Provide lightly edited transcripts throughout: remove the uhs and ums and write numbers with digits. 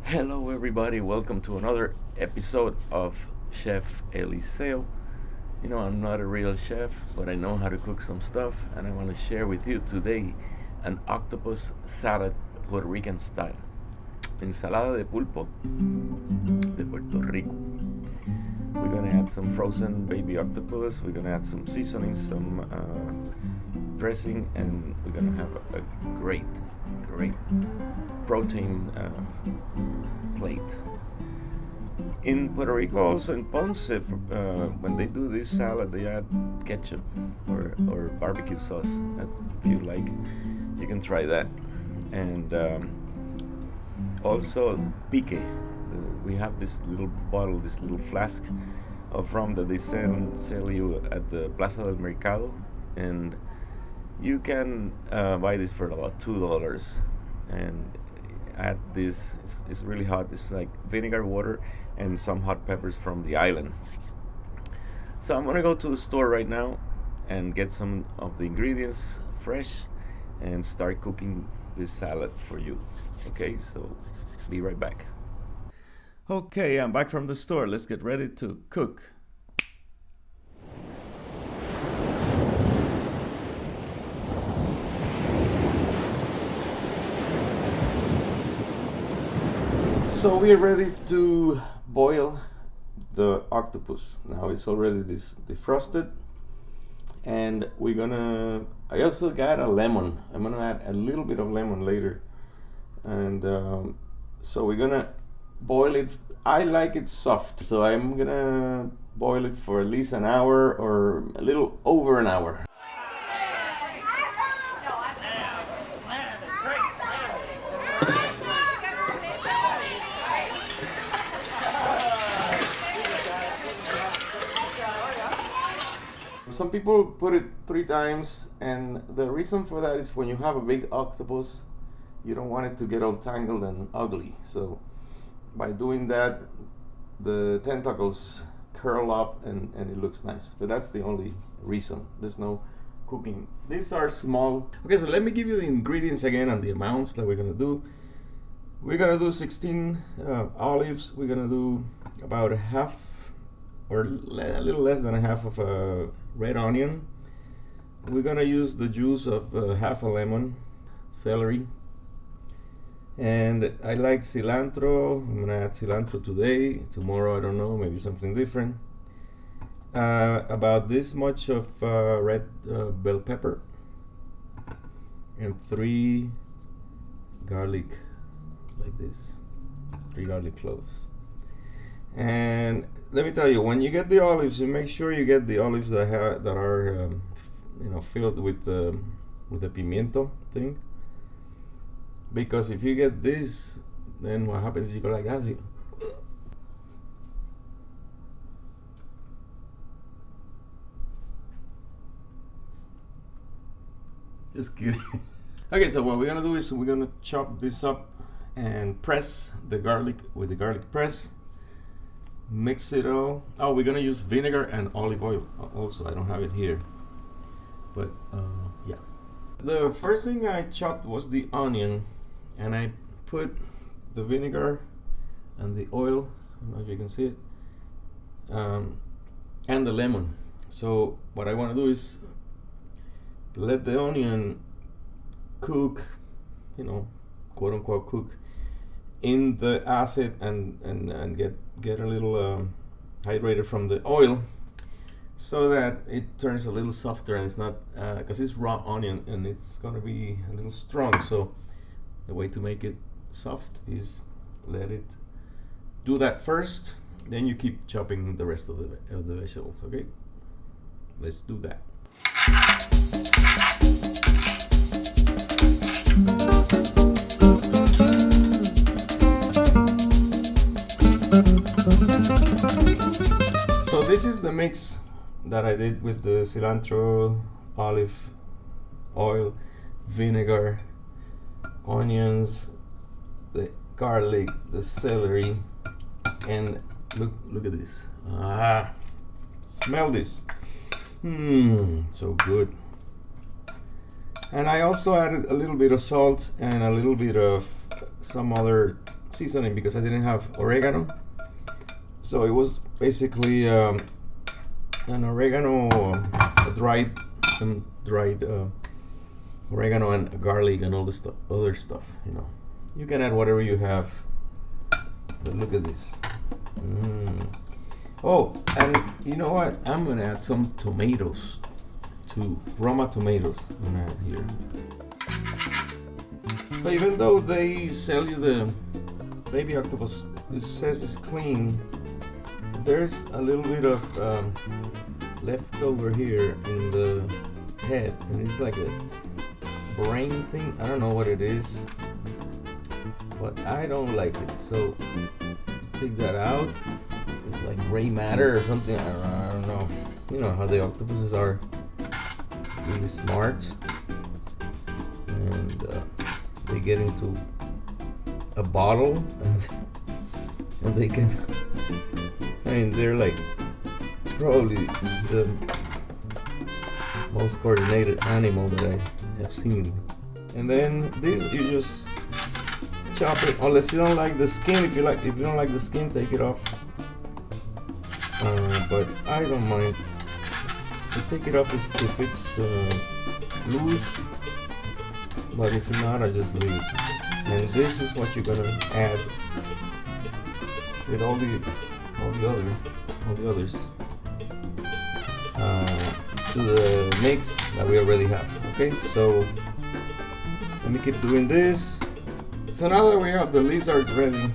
Hello, everybody. Welcome to another episode of Cheff Eliseo. I'm not a real chef, but I know how to cook some stuff, and I want to share with you today an octopus salad Puerto Rican style. Ensalada de pulpo de Puerto Rico. We're gonna add some frozen baby octopus. We're gonna add some seasoning, some dressing, and we're gonna have a great protein plate. In Puerto Rico, also in Ponce, when they do this salad, they add ketchup or barbecue sauce. That's, if you like, you can try that. And also pique. We have this little bottle, this little flask of rum that they sell you at the Plaza del Mercado, and you can buy this for about $2 and add this. It's really hot. It's like vinegar, water, and some hot peppers from the island. So I'm gonna go to the store right now and get some of the ingredients fresh and start cooking this salad for you. Okay, so be right back. Okay, I'm back from the store. Let's get ready to cook. So we're ready to boil the octopus. Now it's already defrosted, and I also got a lemon. I'm gonna add a little bit of lemon later, and so we're gonna boil it. I like it soft, so I'm gonna boil it for at least an hour or a little over an hour. Some people put it 3 times, and the reason for that is when you have a big octopus, you don't want it to get all tangled and ugly. So by doing that, the tentacles curl up and it looks nice. But that's the only reason. There's no cooking. These are small. Okay, so let me give you the ingredients again and the amounts that we're gonna do. We're gonna do 16 olives. We're gonna do about a half or a little less than a half of a red onion. We're gonna use the juice of half a lemon, celery, and I like cilantro. I'm gonna add cilantro today. Tomorrow, I don't know, maybe something different. About this much of red bell pepper, and 3 garlic, like this, 3 garlic cloves. And let me tell you, when you get the olives, you make sure you get the olives that are filled with the pimiento thing. Because if you get this, then what happens? You go like that. Just kidding. Okay, so what we're gonna do is we're gonna chop this up and press the garlic with the garlic press. Mix it all. Oh, we're gonna use vinegar and olive oil also. I don't have it here, but yeah. The first thing I chopped was the onion, and I put the vinegar and the oil. I don't know if you can see it, and the lemon. So what I want to do is let the onion cook, quote unquote cook, in the acid and get a little hydrated from the oil, so that it turns a little softer, and it's not because it's raw onion and it's gonna be a little strong. So the way to make it soft is let it do that first, then you keep chopping the rest of the vegetables. Okay, let's do that. So this is the mix that I did with the cilantro, olive oil, vinegar, onions, the garlic, the celery, and look at this. Smell this. So good. And I also added a little bit of salt and a little bit of some other seasoning because I didn't have oregano. So it was basically an oregano, some dried oregano and garlic and all this other stuff. You know, you can add whatever you have. But look at this. Oh, and you know what? I'm gonna add some tomatoes too. Roma tomatoes. I'm gonna add here. So even though they sell you the baby octopus, it says it's clean, there's a little bit of left over here in the head, and it's like a brain thing. I don't know what it is, but I don't like it. So take that out. It's like gray matter or something. I don't know. You know how the octopuses are really smart, and they get into a bottle and they can. I mean, they're like probably the most coordinated animal that I have seen. And then this, you just chop it. Unless you don't like the skin. If you don't like the skin, take it off. But I don't mind. I take it off if it's loose. But if not, I just leave it. And this is what you're gonna add with all the others to the mix that we already have. Okay, so let me keep doing this. So now that we have the lizards ready,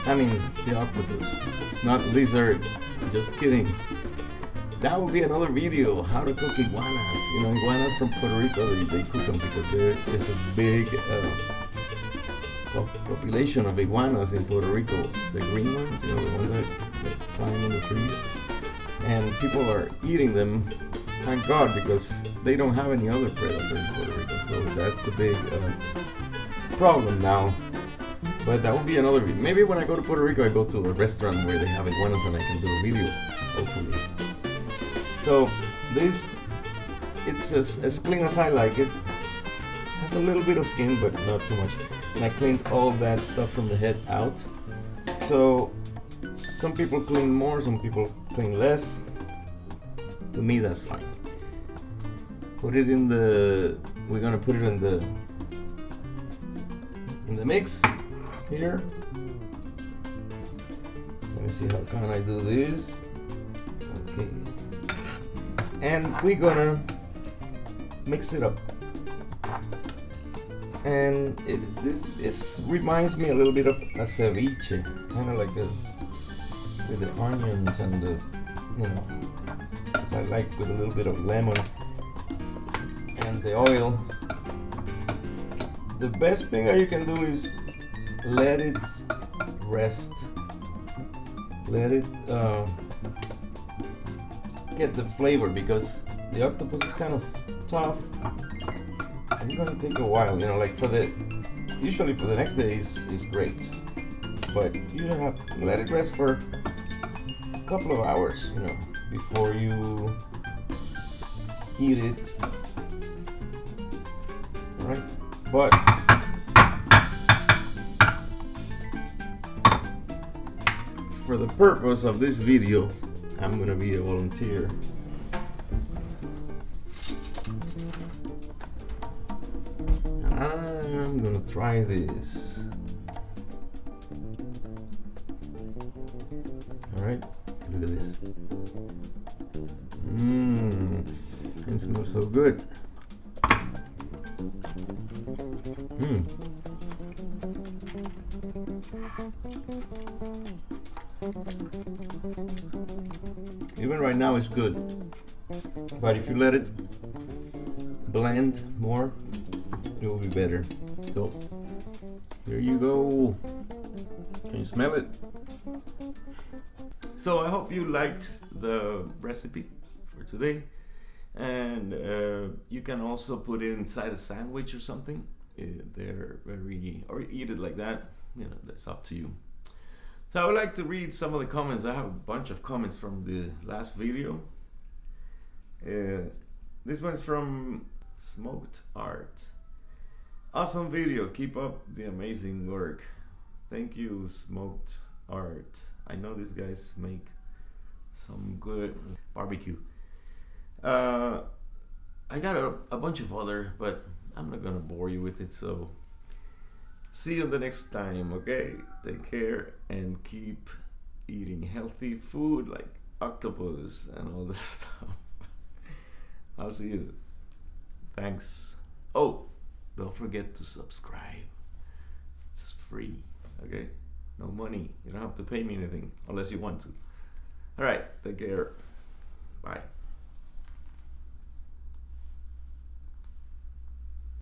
I mean the octopus, it's not lizard, just kidding. That will be another video, how to cook iguanas. You know, iguanas from Puerto Rico, they cook them because there is a big population of iguanas in Puerto Rico. The green ones, you know, the ones that climb on the trees. And people are eating them, thank God, because they don't have any other predator in Puerto Rico. So that's a big problem now. But that will be another video. Maybe when I go to Puerto Rico, I go to a restaurant where they have iguanas and I can do a video, hopefully. So this, it's as clean as I like it. Has a little bit of skin, but not too much. And I cleaned all that stuff from the head out. So some people clean more, some people clean less. To me, that's fine. Put it in the. We're gonna put it in the mix here. Let me see how can I do this. Okay. And we're gonna mix it up. And this reminds me a little bit of a ceviche, kind of like with the onions and the, you know, because I like with a little bit of lemon and the oil. The best thing that you can do is let it rest, let it get the flavor, because the octopus is kind of tough. It's gonna take a while, you know, like usually for the next day is great, but you have to let it rest for a couple of hours, you know, before you eat it. All right, but for the purpose of this video, I'm gonna be a volunteer. I'm gonna try this. Alright, look at this. It smells so good. Even right now it's good, but if you let it blend more, it will be better. So here you go. Can you smell it? So I hope you liked the recipe for today, and you can also put it inside a sandwich or something. They're or eat it like that. You know, that's up to you. So I would like to read some of the comments. I have a bunch of comments from the last video. This one's from Smoked Art. Awesome video. Keep up the amazing work. Thank you, Smoked Art. I know these guys make some good barbecue. I got a bunch of other, but I'm not gonna bore you with it. So see you the next time, okay? Take care and keep eating healthy food like octopus and all this stuff. I'll see you. Thanks. Oh, don't forget to subscribe. It's free, okay? No money. You don't have to pay me anything unless you want to. All right, take care. Bye.